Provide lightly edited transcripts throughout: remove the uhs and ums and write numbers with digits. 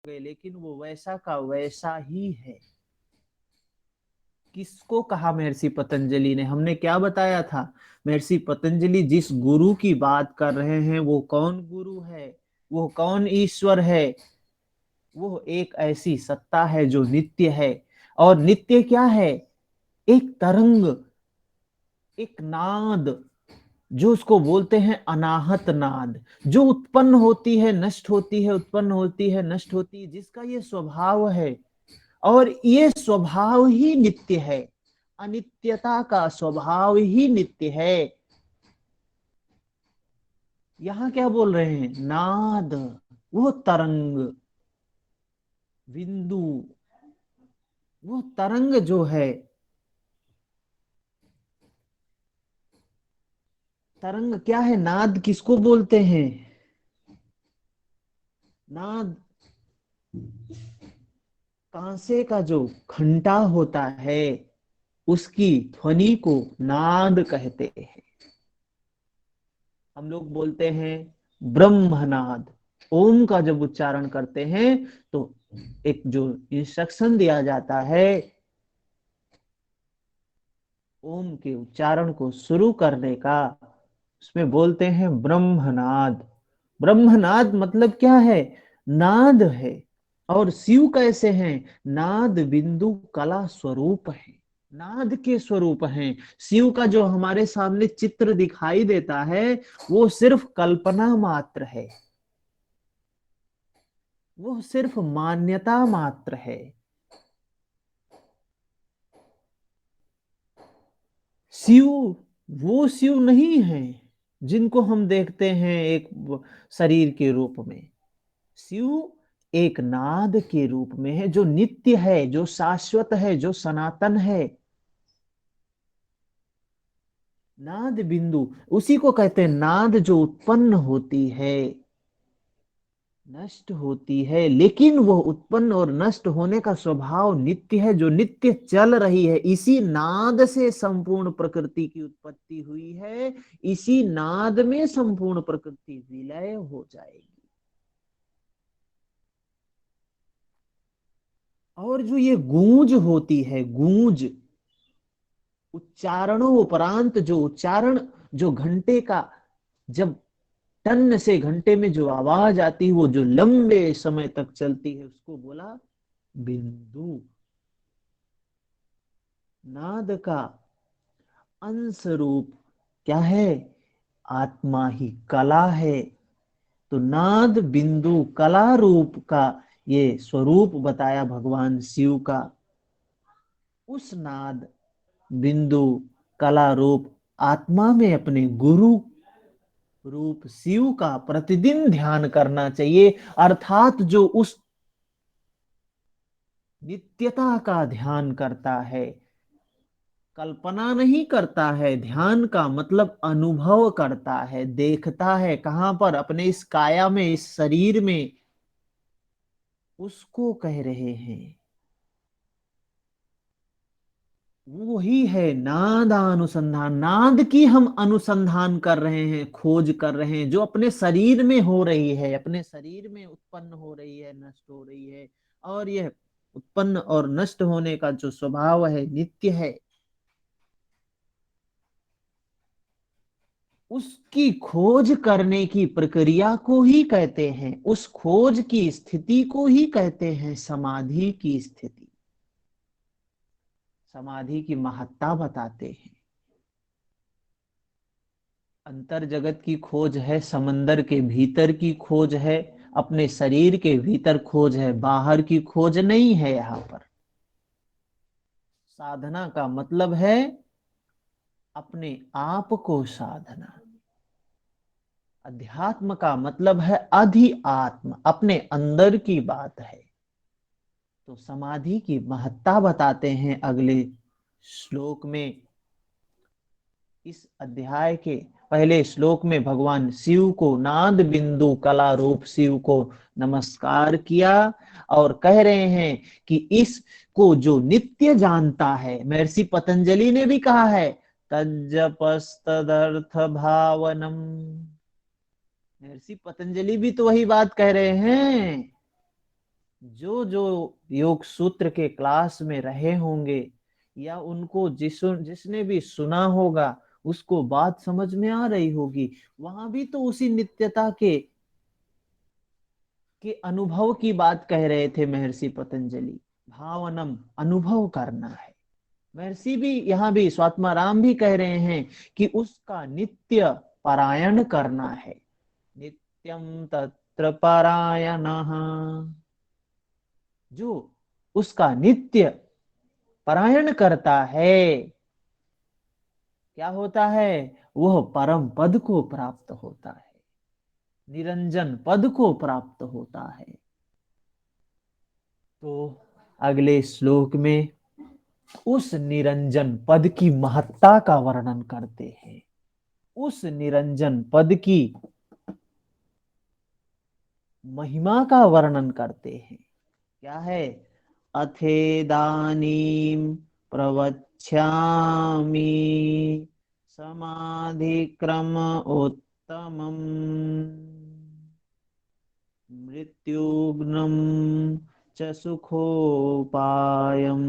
गए, लेकिन वो वैसा का वैसा ही है। किसको कहा महर्षि पतंजलि ने? हमने क्या बताया था? महर्षि पतंजलि जिस गुरु की बात कर रहे हैं वो कौन गुरु है, वो कौन ईश्वर है? वो एक ऐसी सत्ता है जो नित्य है। और नित्य क्या है? एक तरंग, एक नाद, जो उसको बोलते हैं अनाहत नाद, जो उत्पन्न होती है, नष्ट होती है, उत्पन्न होती है, नष्ट होती है, जिसका ये स्वभाव है। और ये स्वभाव ही नित्य है। अनित्यता का स्वभाव ही नित्य है। यहां क्या बोल रहे हैं? नाद, वो तरंग, बिंदु, वो तरंग जो है। तरंग क्या है? नाद किसको बोलते हैं? नाद कांसे का जो घंटा होता है, उसकी ध्वनि को नाद कहते हैं। हम लोग बोलते हैं ब्रह्मनाद। ओम का जब उच्चारण करते हैं तो एक जो इंस्ट्रक्शन दिया जाता है, ओम के उच्चारण को शुरू करने का, उसमें बोलते हैं ब्रह्मनाद। ब्रह्मनाद मतलब क्या है? नाद है। और शिव कैसे हैं? नाद बिंदु कला स्वरूप है, नाद के स्वरूप हैं। शिव का जो हमारे सामने चित्र दिखाई देता है, वो सिर्फ कल्पना मात्र है, वो सिर्फ मान्यता मात्र है। शिव वो शिव नहीं है जिनको हम देखते हैं एक शरीर के रूप में। शिव एक नाद के रूप में है, जो नित्य है, जो शाश्वत है, जो सनातन है। नाद बिंदु उसी को कहते हैं। नाद जो उत्पन्न होती है, नष्ट होती है, लेकिन वो उत्पन्न और नष्ट होने का स्वभाव नित्य है, जो नित्य चल रही है। इसी नाद से संपूर्ण प्रकृति की उत्पत्ति हुई है। इसी नाद में संपूर्ण प्रकृति विलय हो जाएगी। और जो ये गूंज होती है, गूंज, उच्चारणों उपरांत जो उच्चारण, जो घंटे का, जब टन से घंटे में जो आवाज आती है, वो जो लंबे समय तक चलती है, उसको बोला बिंदु। नाद का अंश रूप क्या है? आत्मा ही कला है। तो नाद बिंदु कला रूप का ये स्वरूप बताया भगवान शिव का। उस नाद बिंदु कला रूप आत्मा में अपने गुरु रूप शिव का प्रतिदिन ध्यान करना चाहिए। अर्थात जो उस नित्यता का ध्यान करता है, कल्पना नहीं करता है। ध्यान का मतलब अनुभव करता है, देखता है। कहां पर? अपने इस काया में, इस शरीर में। उसको कह रहे हैं। वो ही है नादानुसंधान। नाद की हम अनुसंधान कर रहे हैं, खोज कर रहे हैं, जो अपने शरीर में हो रही है, अपने शरीर में उत्पन्न हो रही है, नष्ट हो रही है। और यह उत्पन्न और नष्ट होने का जो स्वभाव है, नित्य है। उसकी खोज करने की प्रक्रिया को ही कहते हैं, उस खोज की स्थिति को ही कहते हैं समाधि की स्थिति। समाधि की महत्ता बताते हैं। अंतर जगत की खोज है, समंदर के भीतर की खोज है, अपने शरीर के भीतर खोज है, बाहर की खोज नहीं है। यहाँ पर साधना का मतलब है अपने आप को साधना। अध्यात्म का मतलब है अधि आत्म, अपने अंदर की बात है। तो समाधि की महत्ता बताते हैं अगले श्लोक में। इस अध्याय के पहले श्लोक में भगवान शिव को, नाद बिंदु कला रूप शिव को नमस्कार किया और कह रहे हैं कि इसको जो नित्य जानता है, महर्षि पतंजलि ने भी कहा है, तज्जपस्तदर्थ भावनम। महर्षि पतंजलि भी तो वही बात कह रहे हैं। जो जो योग सूत्र के क्लास में रहे होंगे या उनको जिसने भी सुना होगा उसको बात समझ में आ रही होगी। वहां भी तो उसी नित्यता के अनुभव की बात कह रहे थे महर्षि पतंजलि। भावनम, अनुभव करना है। महर्षि भी यहाँ भी स्वात्माराम भी कह रहे हैं कि उसका नित्य पारायण करना है। नित्यम तत्र पारायण, जो उसका नित्य पारायण करता है क्या होता है? वह परम पद को प्राप्त होता है, निरंजन पद को प्राप्त होता है। तो अगले श्लोक में उस निरंजन पद की महत्ता का वर्णन करते हैं। उस निरंजन पद की महिमा का वर्णन करते हैं। क्या है? अथेदानीम प्रवक्ष्यामि समाधिक्रम उत्तमम् मृत्युघ्नं च सुखोपायम्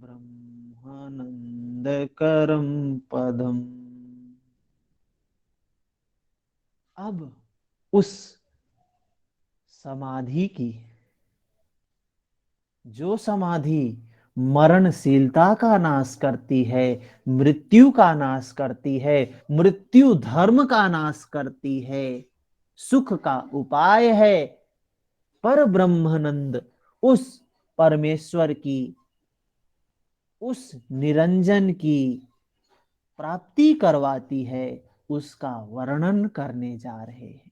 ब्रह्मानंदकरं पदम्। अब उस समाधि की, जो समाधि मरणशीलता का नाश करती है, मृत्यु का नाश करती है, मृत्यु धर्म का नाश करती है, सुख का उपाय है, पर ब्रह्मानंद, उस परमेश्वर की, उस निरंजन की प्राप्ति करवाती है, उसका वर्णन करने जा रहे हैं।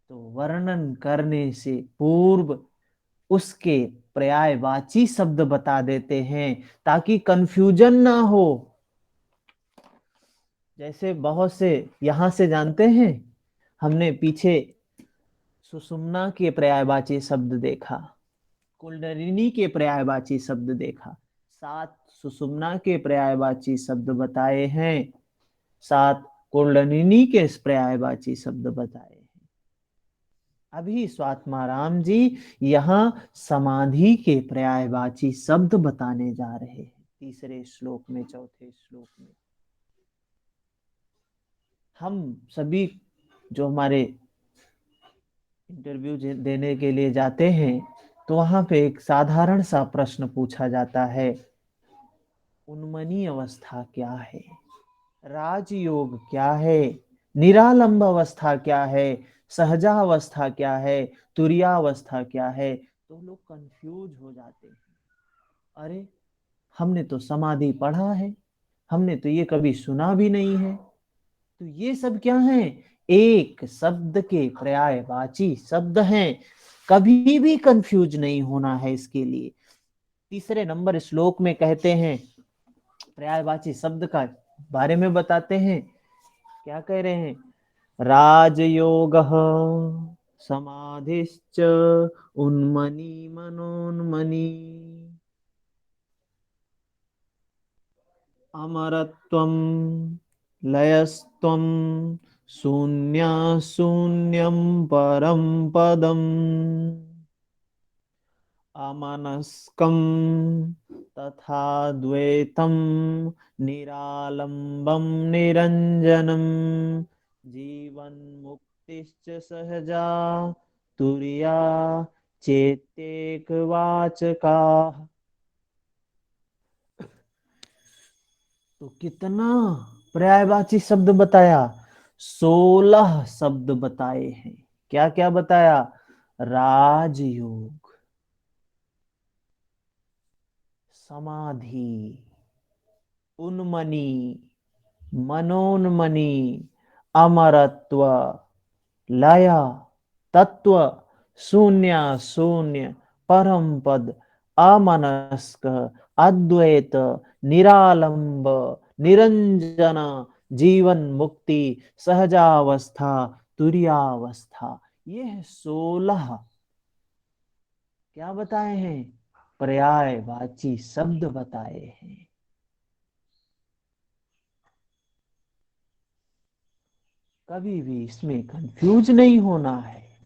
तो वर्णन करने से पूर्व उसके पर्यायवाची शब्द बता देते हैं ताकि कंफ्यूजन ना हो। जैसे बहुत से यहां से जानते हैं, हमने पीछे सुषुम्ना के पर्यायवाची शब्द देखा, कुंडलिनी के पर्यायवाची शब्द देखा, 7 सुषुम्ना के पर्यायवाची शब्द बताए हैं, 7 कुंडलिनी के पर्यायवाची शब्द बताए हैं। अभी स्वात्माराम जी यहाँ समाधि के पर्यायवाची शब्द बताने जा रहे हैं तीसरे श्लोक में, चौथे श्लोक में। हम सभी जो हमारे इंटरव्यू देने के लिए जाते हैं तो वहां पे एक साधारण सा प्रश्न पूछा जाता है, उन्मनी अवस्था क्या है, राजयोग क्या है, निरालंब अवस्था क्या है, सहजावस्था क्या है, तुरियावस्था क्या है। तो लोग कंफ्यूज हो जाते हैं। अरे, हमने तो समाधि पढ़ा है, हमने तो ये कभी सुना भी नहीं है। तो ये सब क्या है? एक शब्द के पर्यायवाची शब्द हैं। कभी भी कंफ्यूज नहीं होना है इसके लिए। तीसरे नंबर श्लोक में कहते हैं, पर्यायवाची शब्द का बारे में बताते हैं। क्या कह रहे हैं? राजयोगः समाधिश्च उन्मनी मनोन्मनी अमरत्वं लयस्त्वं शून्या शून्यं परम पदम् अमनस्कं तथा द्वैतं निरालंबं निरंजनं जीवन मुक्तिश्च सहजा तुर्या चेतेक वाचका। तो कितना पर्यायवाची शब्द बताया? 16 शब्द बताए हैं। क्या क्या बताया? राजयोग, समाधि, उन्मनी, मनोन्मनी, अमरत्व, लय, तत्व, शून्य शून्य, परम पद, अमनस्क, अद्वैत, निरालंब, निरंजन, जीवन मुक्ति, सहजावस्था, तुरियावस्था। ये 16 क्या बताए हैं? पर्यायवाची शब्द बताए हैं। कभी भी इसमें कंफ्यूज नहीं होना है।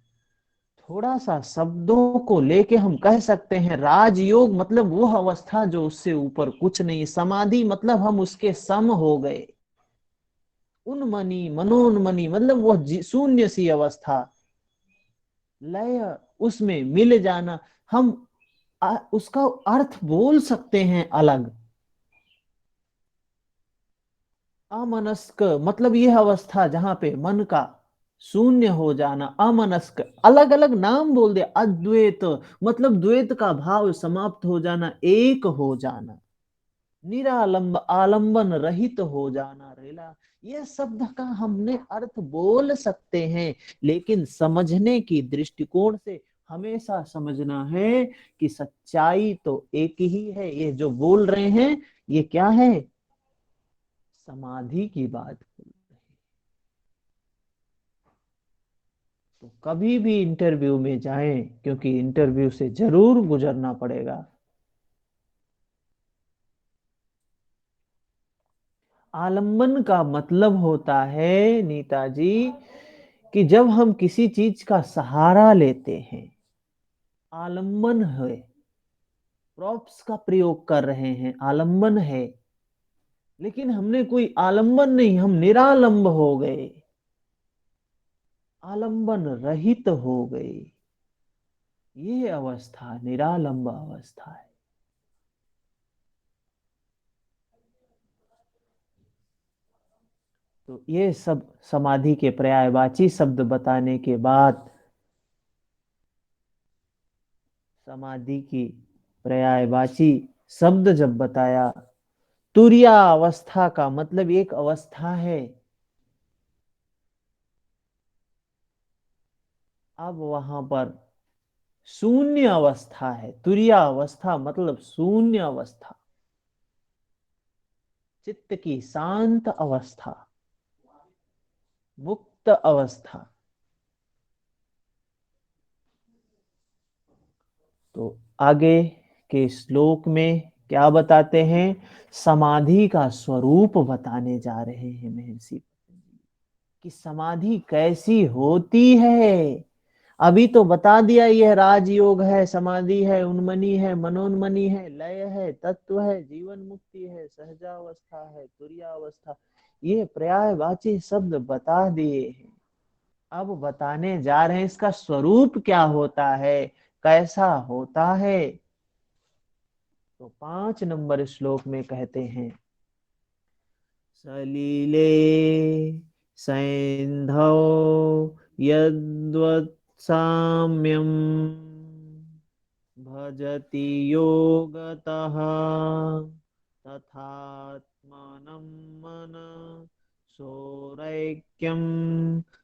थोड़ा सा शब्दों को लेके हम कह सकते हैं राजयोग मतलब वो अवस्था जो उससे ऊपर कुछ नहीं। समाधि मतलब हम उसके सम हो गए। उन्मनी मनोन्मनी मतलब वो शून्य सी अवस्था, लय, उसमें मिल जाना। हम उसका अर्थ बोल सकते हैं अलग। अमनस्क मतलब यह अवस्था जहां पे मन का शून्य हो जाना। अमनस्क अलग अलग नाम बोल दे। अद्वैत मतलब द्वैत का भाव समाप्त हो जाना, एक हो जाना। निरालंब आलंबन रहित हो जाना, रेला। ये शब्द का हमने अर्थ बोल सकते हैं, लेकिन समझने की दृष्टिकोण से हमेशा समझना है कि सच्चाई तो एक ही है। ये जो बोल रहे हैं ये क्या है? समाधि की बात बोल रहे हैं। तो कभी भी इंटरव्यू में जाएं, क्योंकि इंटरव्यू से जरूर गुजरना पड़ेगा। आलंबन का मतलब होता है नीता जी कि जब हम किसी चीज का सहारा लेते हैं, आलंबन है, प्रॉप्स का प्रयोग कर रहे हैं, आलंबन है। लेकिन हमने कोई आलंबन नहीं, हम निरालंब हो गए, आलंबन रहित हो गए। ये अवस्था निरालंब अवस्था है। तो ये सब समाधि के पर्यायवाची शब्द बताने के बाद, समाधि की पर्यायवाची शब्द जब बताया, तुरिया अवस्था का मतलब एक अवस्था है। अब वहां पर शून्य अवस्था है। तुरिया अवस्था मतलब शून्य अवस्था, चित्त की शांत अवस्था, मुक्त अवस्था। तो आगे के श्लोक में क्या बताते हैं? समाधि का स्वरूप बताने जा रहे हैं महर्षि पतंजलि, कि समाधि कैसी होती है। अभी तो बता दिया, यह राजयोग है, समाधि है, उन्मनी है, मनोन्मनी है, लय है, तत्व है, जीवन मुक्ति है, सहजावस्था है, तुरीयावस्था। ये पर्यायवाची शब्द बता दिए हैं। अब बताने जा रहे हैं इसका स्वरूप क्या होता है, कैसा होता है। तो 5 नंबर श्लोक में कहते हैं, सलीले सैन्धौ यद्वत् साम्यम् भजति योगतः तथात्मनं मन सोरैक्यं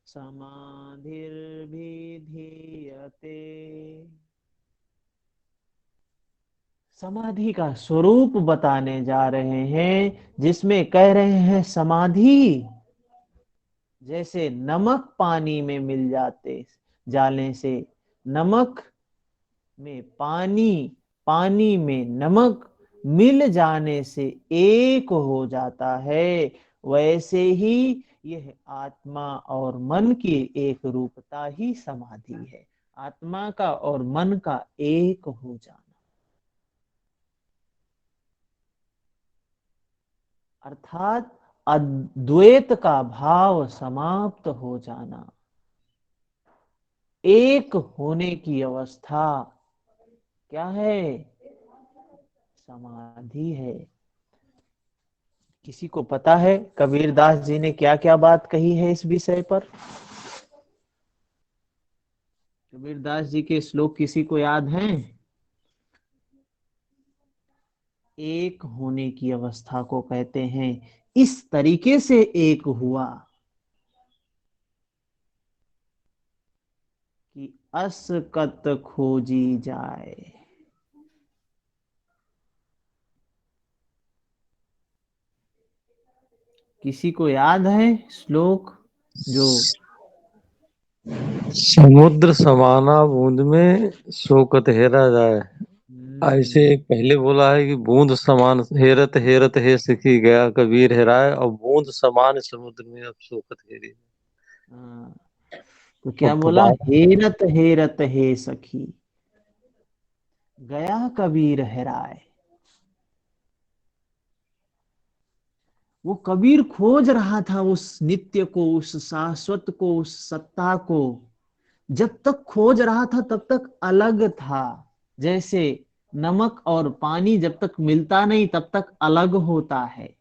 समाधिर्भिधीयते। समाधि का स्वरूप बताने जा रहे हैं, जिसमें कह रहे हैं समाधि जैसे नमक पानी में मिल जाते जाने से, नमक में पानी, पानी में नमक मिल जाने से एक हो जाता है। वैसे ही यह आत्मा और मन की एक रूपता ही समाधि है। आत्मा का और मन का एक हो जाना, अर्थात अद्वैत का भाव समाप्त हो जाना, एक होने की अवस्था क्या है? समाधि है। किसी को पता है कबीर दास जी ने क्या क्या बात कही है इस विषय पर? कबीर दास जी के श्लोक किसी को याद हैं? एक होने की अवस्था को कहते हैं, इस तरीके से एक हुआ कि असकत खोजी जाए। किसी को याद है श्लोक जो? समुद्र समाना बूंद में शोकत हेरा जाए। ऐसे हम्म। एक पहले बोला है कि बूंद समान हेरत हेरत हे सिखी गया कबीर हेराए, और बूंद समान समुद्र में अब शोकत हेरी। हाँ, तो क्या बोला, बात हेरत हे सखी, गया कबीर हेराए। वो कबीर खोज रहा था उस नित्य को, उस शाश्वत को, उस सत्ता को। जब तक खोज रहा था तब तक अलग था। जैसे नमक और पानी जब तक मिलता नहीं तब तक अलग होता है,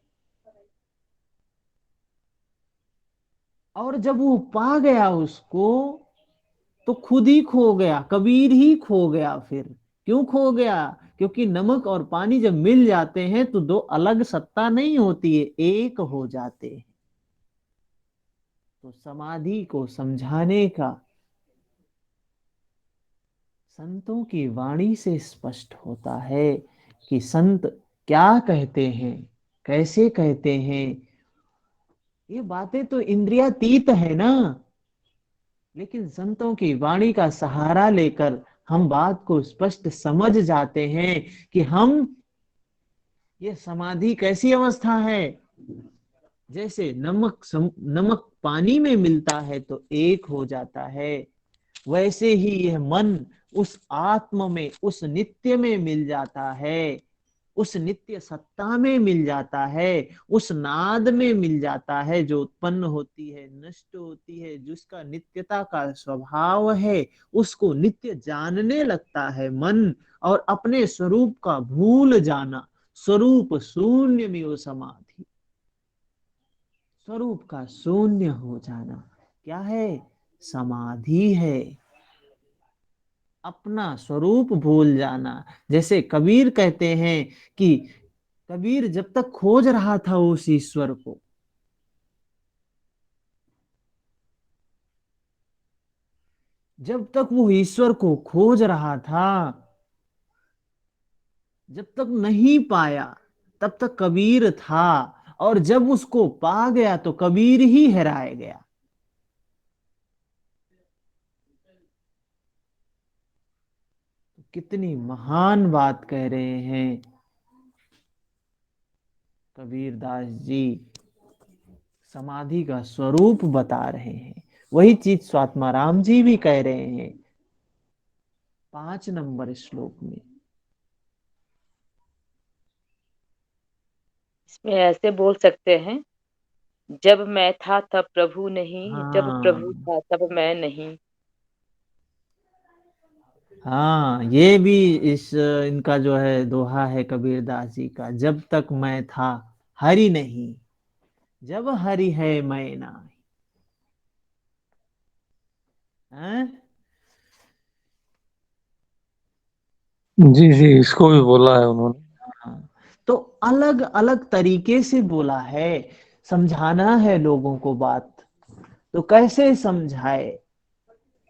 और जब वो पा गया उसको तो खुद ही खो गया, कबीर ही खो गया। फिर क्यों खो गया? क्योंकि नमक और पानी जब मिल जाते हैं तो दो अलग सत्ता नहीं होती है, एक हो जाते हैं। तो समाधि को समझाने का संतों की वाणी से स्पष्ट होता है कि संत क्या कहते हैं, कैसे कहते हैं। ये बातें तो इंद्रियातीत है ना, लेकिन संतों की वाणी का सहारा लेकर हम बात को स्पष्ट समझ जाते हैं कि हम, ये समाधि कैसी अवस्था है। जैसे नमक पानी में मिलता है तो एक हो जाता है, वैसे ही यह मन उस आत्म में, उस नित्य में मिल जाता है, उस नित्य सत्ता में मिल जाता है, उस नाद में मिल जाता है जो उत्पन्न होती है, नष्ट होती है, जिसका नित्यता का स्वभाव है। उसको नित्य जानने लगता है मन, और अपने स्वरूप का भूल जाना, स्वरूप शून्य में वो समाधि, स्वरूप का शून्य हो जाना क्या है? समाधि है। अपना स्वरूप भूल जाना। जैसे कबीर कहते हैं कि कबीर जब तक खोज रहा था उस ईश्वर को, जब तक वो ईश्वर को खोज रहा था, जब तक नहीं पाया तब तक कबीर था, और जब उसको पा गया तो कबीर ही हेराए गया। कितनी महान बात कह रहे हैं कबीर दास जी, समाधि का स्वरूप बता रहे हैं। वही चीज स्वात्माराम जी भी कह रहे हैं 5 नंबर श्लोक में। इसमें ऐसे बोल सकते हैं, जब मैं था तब प्रभु नहीं, जब प्रभु हाँ, था तब मैं नहीं। हाँ, ये भी इस इनका जो है दोहा है कबीर दास जी का, जब तक मैं था हरि नहीं, जब हरि है मैं नहीं। हैं? जी जी, इसको भी बोला है उन्होंने। हाँ, तो अलग अलग तरीके से बोला है, समझाना है लोगों को बात, तो कैसे समझाए?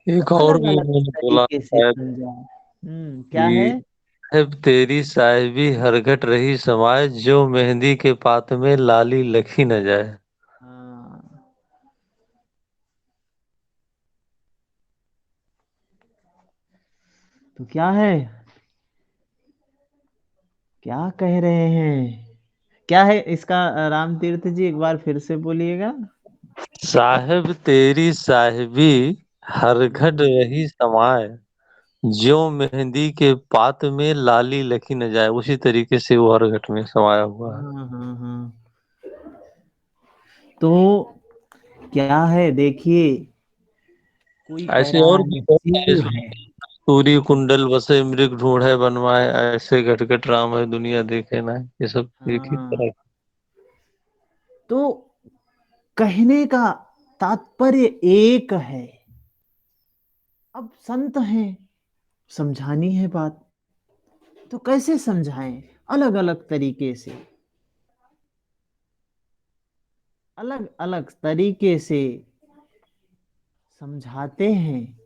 तो एक और अलग भी अलग उन्होंने बोला तरीके से है समझाए। क्या है? कि अब तेरी साहिबी हरघट रही समाए, जो मेहंदी के पात में लाली लखी न जाए। हाँ, तो क्या है, क्या कह रहे हैं? क्या है इसका? राम तीर्थ जी एक बार फिर से बोलिएगा। साहिब तेरी साहिबी हरघट हम्म, रही समाए, ज्यों मेहंदी के पात में लाली लखी न जाए। उसी तरीके से वो हरघट में समाया हुआ है। हाँ हाँ हाँ। तो क्या है देखिए, कोई कह ऐसे रहा और भी है बहुत सारे शिव श्लोक, है। सूर्य कुंडल बसे मृग ढूंढे बनवाए, ऐसे घट घट राम है दुनिया देखे ना। ये सब एक ही हाँ, तरह। तो कहने का तात्पर्य एक है। अब संत हैं, समझानी है बात, तो कैसे समझाएं? अलग अलग तरीके से, अलग अलग तरीके से समझाते हैं।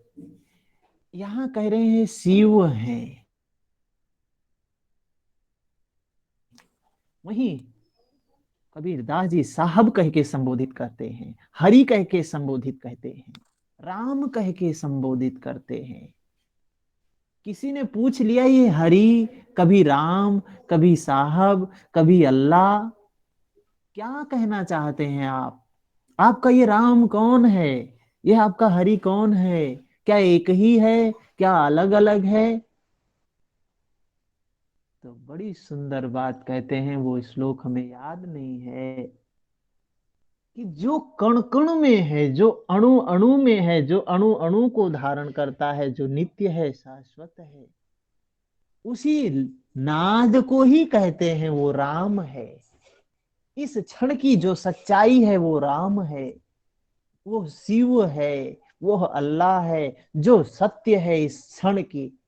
यहां कह रहे हैं शिव हैं, वहीं कबीर दास जी साहब कह के संबोधित करते हैं, हरि कह के संबोधित कहते हैं, राम कह के संबोधित करते हैं। किसी ने पूछ लिया ये हरि, कभी राम, कभी साहब, कभी अल्लाह, क्या कहना चाहते हैं आप? आपका ये राम कौन है? यह आपका हरि कौन है? क्या एक ही है, क्या अलग अलग है? तो बड़ी सुंदर बात कहते हैं, वो श्लोक हमें याद नहीं है कि जो कण कण में है, जो अणु अणु में है, जो अणु अणु को धारण करता है, जो नित्य है, शाश्वत है, उसी नाद को ही कहते हैं वो राम है। इस क्षण की जो सच्चाई है वो राम है, वो शिव है, वो अल्लाह है। जो सत्य है इस क्षण की,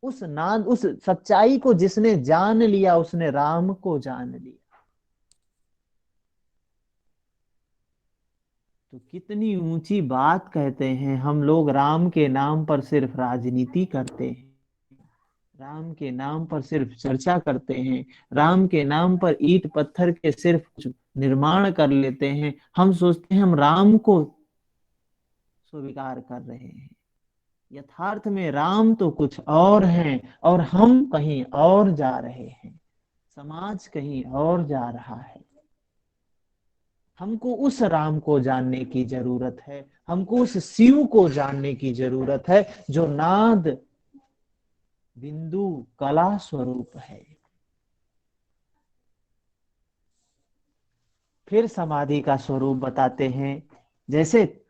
उस नाद, उस सच्चाई को जिसने जान लिया, उसने राम को जान लिया। तो कितनी ऊंची बात कहते हैं। हम लोग राम के नाम पर सिर्फ राजनीति करते हैं, राम के नाम पर सिर्फ चर्चा करते हैं, राम के नाम पर ईंट पत्थर के सिर्फ कुछ निर्माण कर लेते हैं। हम सोचते हैं हम राम को स्वीकार कर रहे हैं, यथार्थ में राम तो कुछ और हैं और हम कहीं और जा रहे हैं। समाज कहीं और जा रहा है। हमको उस राम को जानने की जरूरत है, हमको उस शिव को जानने की जरूरत है, जो नाद बिंदु कला स्वरूप है। फिर समाधि का स्वरूप बताते हैं। जैसे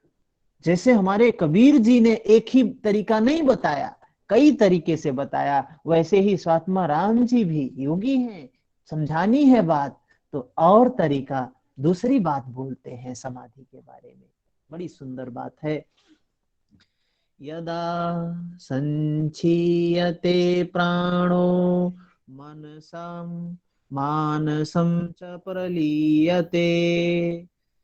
जैसे हमारे कबीर जी ने एक ही तरीका नहीं बताया, कई तरीके से बताया, वैसे ही स्वात्मा राम जी भी योगी हैं। समझानी है बात तो और तरीका, दूसरी बात बोलते हैं समाधि के बारे में। बड़ी सुंदर बात है। यदा संचीयते प्राणो मनसं मानसं च प्रलीयते,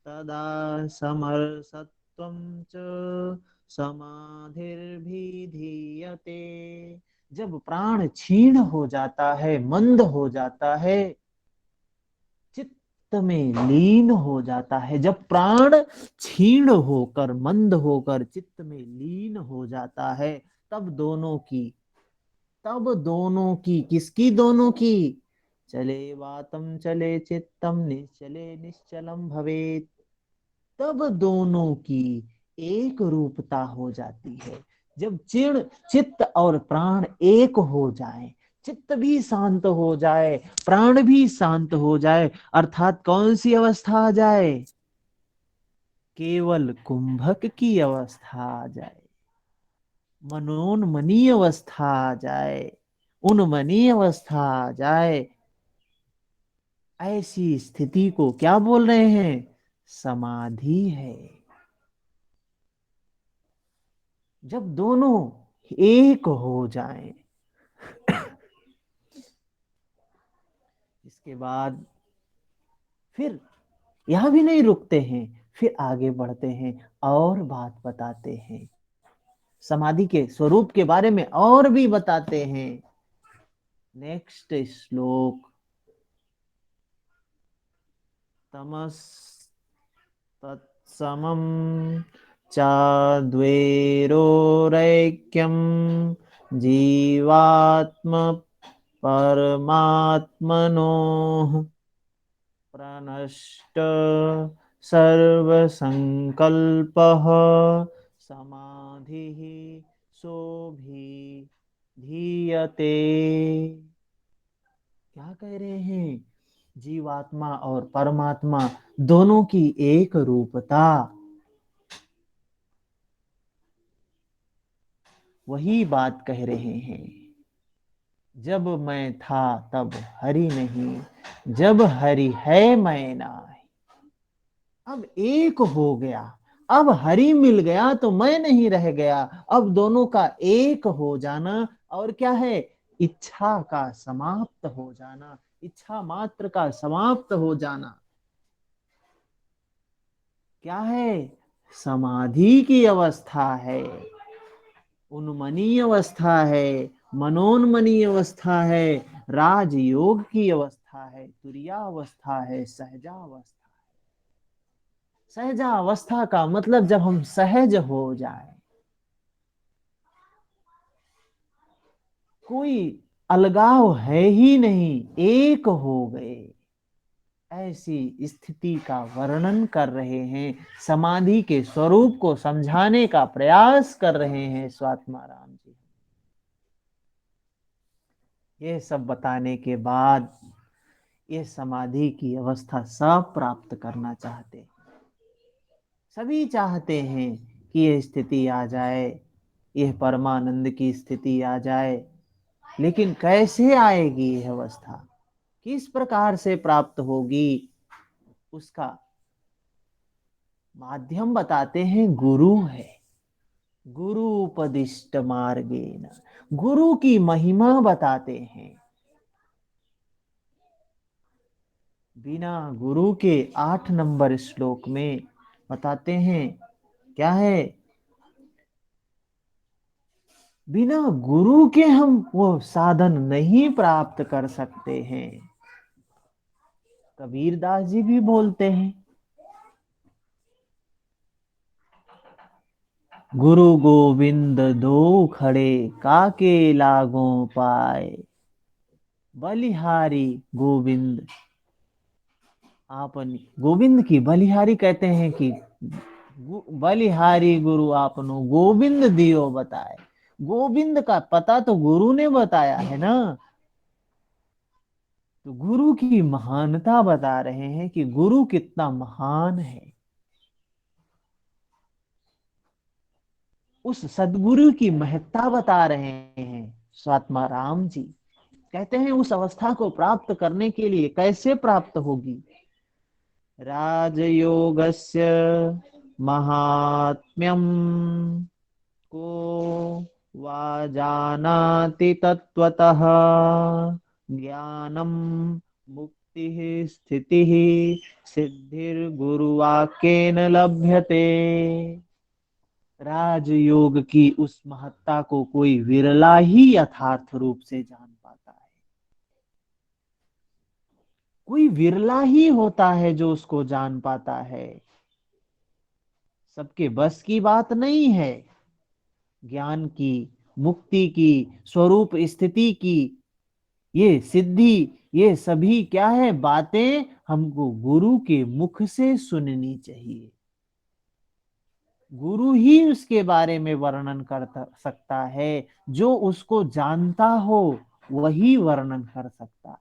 तदा समरसत्वं च समाधिर्भिधीयते। जब प्राण क्षीण हो जाता है, मंद हो जाता है, चित्त में लीन हो जाता है, जब प्राण क्षीण होकर, मंद होकर चित्त में लीन हो जाता है, तब दोनों की, तब दोनों की, किसकी दोनों की? चले वातम चले चित्तम निश्चले निश्चलम भवेत। तब दोनों की एक रूपता हो जाती है। जब चित्त और प्राण एक हो जाए, चित्त भी शांत हो जाए, प्राण भी शांत हो जाए, अर्थात कौन सी अवस्था आ जाए? केवल कुंभक की अवस्था आ जाए, मनोन्मनी अवस्था आ जाए, उन्मनी अवस्था आ जाए। ऐसी स्थिति को क्या बोल रहे हैं? समाधि है। जब दोनों एक हो जाएं, इसके बाद फिर यहां भी नहीं रुकते हैं, फिर आगे बढ़ते हैं और बात बताते हैं, समाधि के स्वरूप के बारे में और भी बताते हैं। नेक्स्ट श्लोक। तमस तत्समं चाद्वैरोरैक्यं जीवात्म परमात्मनोः प्रनष्ट सर्वसंकल्पः समाधिः सोऽभिधीयते। क्या कह रहे हैं? जीवात्मा और परमात्मा दोनों की एक रूपता, वही बात कह रहे हैं। जब मैं था तब हरि नहीं, जब हरि है मैं नाही। अब एक हो गया, अब हरि मिल गया तो मैं नहीं रह गया। अब दोनों का एक हो जाना और क्या है? इच्छा का समाप्त हो जाना, इच्छा मात्र का समाप्त हो जाना। क्या है? समाधि की अवस्था है, उन्मनी अवस्था है, मनोन्मनी अवस्था है, राजयोग की अवस्था है, तुरिया अवस्था है, सहजा अवस्था है। सहजा अवस्था का मतलब जब हम सहज हो जाए, कोई अलगाव है ही नहीं, एक हो गए, ऐसी स्थिति का वर्णन कर रहे हैं, समाधि के स्वरूप को समझाने का प्रयास कर रहे हैं स्वात्माराम जी। ये सब बताने के बाद ये समाधि की अवस्था सब प्राप्त करना चाहते हैं। सभी चाहते हैं कि ये स्थिति आ जाए, यह परमानंद की स्थिति आ जाए, लेकिन कैसे आएगी यह अवस्था, किस प्रकार से प्राप्त होगी, उसका माध्यम बताते हैं गुरु है। गुरु उपदिष्ट मार्गेण, गुरु की महिमा बताते हैं। बिना गुरु के 8 नंबर श्लोक में बताते हैं क्या है, बिना गुरु के हम वो साधन नहीं प्राप्त कर सकते हैं। कबीरदास जी भी बोलते हैं, गुरु गोविंद दो खड़े काके लागो पाए, बलिहारी गोविंद आपन। गोविंद की बलिहारी कहते हैं कि बलिहारी गुरु आपनो गोविंद दियो बताए। गोविंद का पता तो गुरु ने बताया है ना। तो गुरु की महानता बता रहे हैं कि गुरु कितना महान है। उस सदगुरु की महत्ता बता रहे हैं स्वात्माराम जी। कहते हैं उस अवस्था को प्राप्त करने के लिए कैसे प्राप्त होगी। राजयोगस्य महात्म्यम को वा जानाति तत्वतः, ज्ञानम मुक्ति स्थिति सिद्धिर्गुरुवाक्येन लभ्यते। राजयोग की उस महत्ता को कोई विरला ही यथार्थ रूप से जान पाता है। कोई विरला ही होता है जो उसको जान पाता है। सबके बस की बात नहीं है। ज्ञान की, मुक्ति की, स्वरूप स्थिति की ये सिद्धि, ये सभी क्या है बातें हमको गुरु के मुख से सुननी चाहिए। गुरु ही उसके बारे में वर्णन कर सकता है। जो उसको जानता हो वही वर्णन कर सकता है।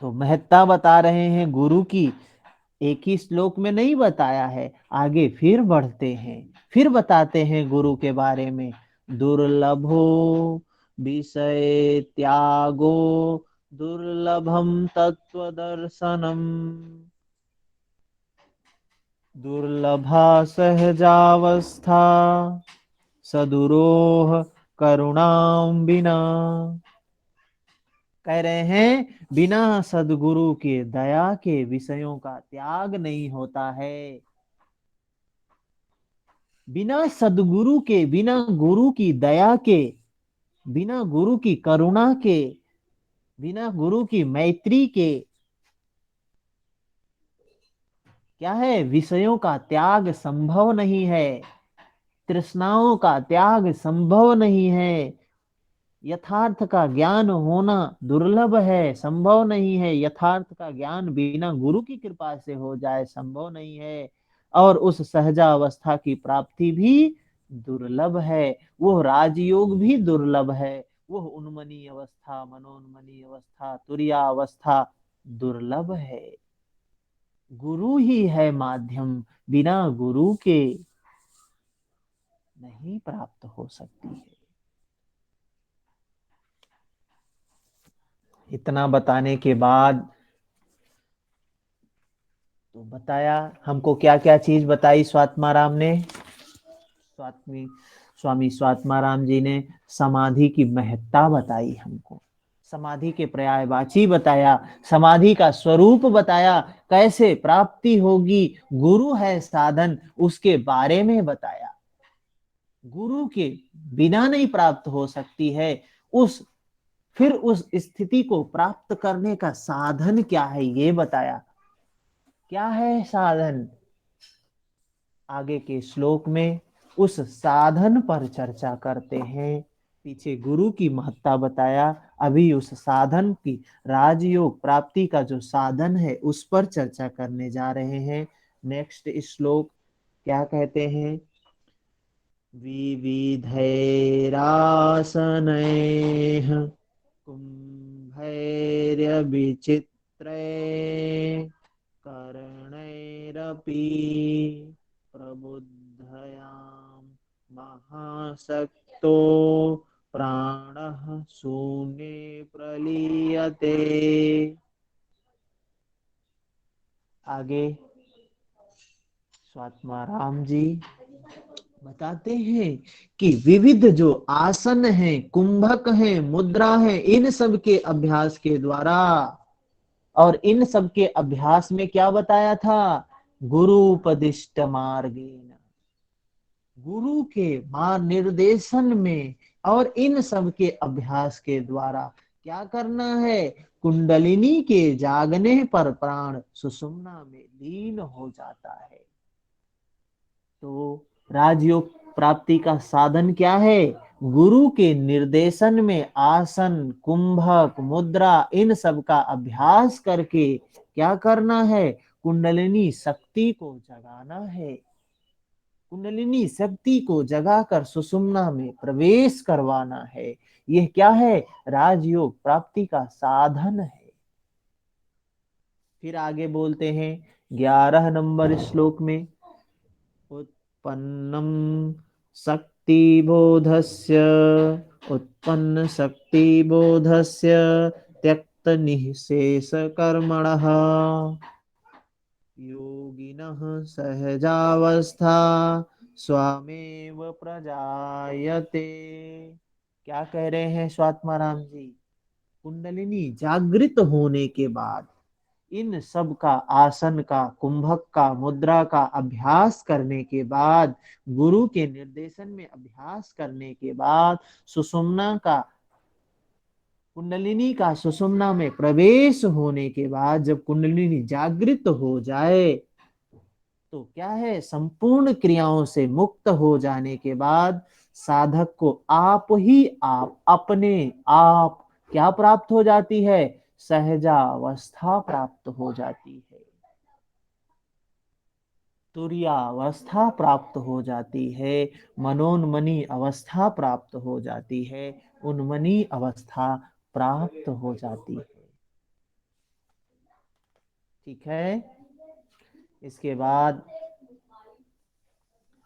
तो महत्ता बता रहे हैं गुरु की, एक ही श्लोक में नहीं बताया है, आगे फिर बढ़ते हैं, फिर बताते हैं गुरु के बारे में। दुर्लभो विषय त्यागो दुर्लभम तत्व दर्शनम, दुर्लभा सहजावस्था सदुरोह करुणाम बिना। कह रहे हैं बिना सदगुरु के दया के विषयों का त्याग नहीं होता है। बिना सदगुरु के, बिना गुरु की दया के, बिना गुरु की करुणा के, बिना गुरु की मैत्री के क्या है, विषयों का त्याग संभव नहीं है। तृष्णाओं का त्याग संभव नहीं है। यथार्थ का ज्ञान होना दुर्लभ है, संभव नहीं है। यथार्थ का ज्ञान बिना गुरु की कृपा से हो जाए संभव नहीं है। और उस सहजावस्था की प्राप्ति भी दुर्लभ है। वो राजयोग भी दुर्लभ है। वो उन्मनी अवस्था, मनोन्मनी अवस्था, तुरिया अवस्था दुर्लभ है। गुरु ही है माध्यम, बिना गुरु के नहीं प्राप्त हो सकती है। इतना बताने के बाद तो बताया हमको क्या क्या चीज बताई स्वात्माराम ने। स्वामी स्वात्माराम जी ने समाधि की महत्ता बताई हमको, समाधि के पर्यायवाची बताया, समाधि का स्वरूप बताया, कैसे प्राप्ति होगी, गुरु है साधन उसके बारे में बताया। गुरु के बिना नहीं प्राप्त हो सकती है। फिर उस स्थिति को प्राप्त करने का साधन क्या है ये बताया। क्या है साधन, आगे के श्लोक में उस साधन पर चर्चा करते हैं पीछे गुरु की महत्ता बताया, अभी उस साधन की, राजयोग प्राप्ति का जो साधन है उस पर चर्चा करने जा रहे हैं। नेक्स्ट श्लोक क्या कहते हैं? विविधैरासनैः कुम्भैर्यविचित्रै कर्णैरपि प्रबुद्धयां महासक्तो प्राणः शून्ये प्रलीयते। आगे स्वात्मा राम जी बताते हैं कि विविध जो आसन हैं, कुंभक हैं, मुद्रा है, इन सब के अभ्यास के द्वारा, और इन सब के अभ्यास में क्या बताया था? गुरु उपदिष्ट मार्गेण, गुरु के मार्ग निर्देशन में, और इन सब के अभ्यास के द्वारा क्या करना है? कुंडलिनी के जागने पर प्राण सुषुम्ना में लीन हो जाता है। तो राजयोग प्राप्ति का साधन क्या है? गुरु के निर्देशन में आसन, कुंभक, मुद्रा, इन सब का अभ्यास करके क्या करना है? कुंडलिनी शक्ति को जगाना है। कुंडलिनी शक्ति को जगाकर सुषुम्ना में प्रवेश करवाना है। यह क्या है? राजयोग प्राप्ति का साधन है। फिर आगे बोलते हैं 11 नंबर श्लोक में, उत्पन्नम शक्ति बोधस्य, उत्पन्न शक्ति बोधस्य त्यक्त निःशेष कर्मणः योगिनः सहजावस्था स्वामेव प्रजायते। क्या कह रहे हैं स्वात्मा राम जी? कुंडलिनी जागृत होने के बाद, इन सब का, आसन का, कुंभक का, मुद्रा का अभ्यास करने के बाद, गुरु के निर्देशन में अभ्यास करने के बाद, सुषुम्ना का, कुंडलिनी का सुषुम्ना में प्रवेश होने के बाद, जब कुंडलिनी जागृत हो जाए तो क्या है? संपूर्ण क्रियाओं से मुक्त हो जाने के बाद साधक को आप ही आप, अपने आप क्या प्राप्त हो जाती है? सहजावस्था प्राप्त हो जाती है, तुरीयावस्था प्राप्त हो जाती है, मनोन्मनी अवस्था प्राप्त हो जाती है, उन्मनी अवस्था प्राप्त हो जाती है। ठीक है, इसके बाद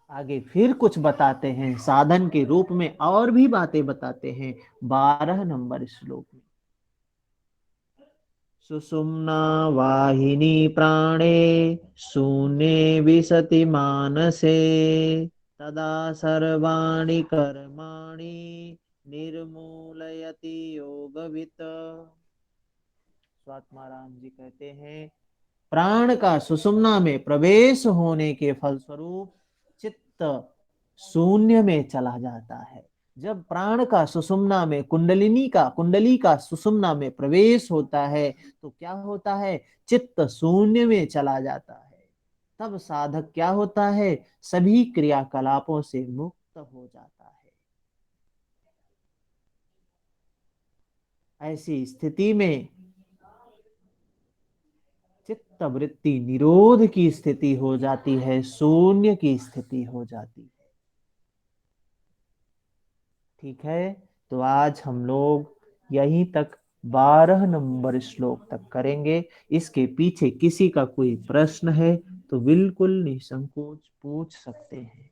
आगे फिर कुछ बताते हैं साधन के रूप में, और भी बातें बताते हैं 12 नंबर श्लोक में। सुषुम्ना वाहिनी प्राणे शून्ये विशति मानसे तदा सर्वाणि कर्माणि निर्मूलयति योगवित्। स्वात्मा राम जी कहते हैं, प्राण का सुषुम्ना में प्रवेश होने के फलस्वरूप चित्त शून्य में चला जाता है। जब प्राण का सुषुम्ना में, कुंडली का सुषुम्ना में प्रवेश होता है तो क्या होता है? चित्त शून्य में चला जाता है। तब साधक क्या होता है? सभी क्रियाकलापों से मुक्त हो जाता है। ऐसी स्थिति में चित्त वृत्ति निरोध की स्थिति हो जाती है, शून्य की स्थिति हो जाती है। ठीक है, तो आज हम लोग यहीं तक 12 नंबर श्लोक तक करेंगे। इसके पीछे किसी का कोई प्रश्न है तो बिल्कुल निसंकोच पूछ सकते हैं।